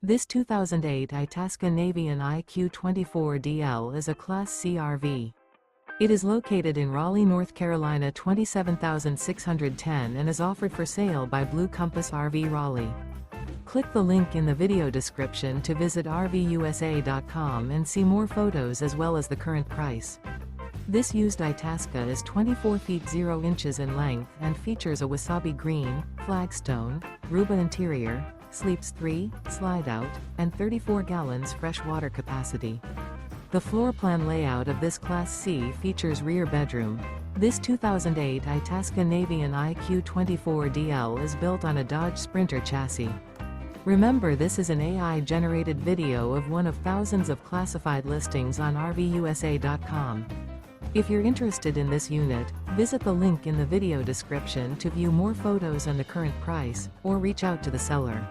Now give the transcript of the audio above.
This 2008 Itasca Navion IQ24DL is a Class C RV. It is located in Raleigh, North Carolina 27610 and is offered for sale by Blue Compass RV Raleigh. Click the link in the video description to visit RVUSA.com and see more photos as well as the current price. This used Itasca is 24 feet 0 inches in length and features a Wasabi Green, Flagstone, Rhuba interior, sleeps 3, Slideout, and 34 gallons fresh water capacity. The floor plan layout of this Class C features rear bedroom. This 2008 Itasca Navion IQ24DL is built on a Dodge Sprinter chassis. Remember, this is an AI-generated video of one of thousands of classified listings on RVUSA.com. If you're interested in this unit, visit the link in the video description to view more photos and the current price, or reach out to the seller.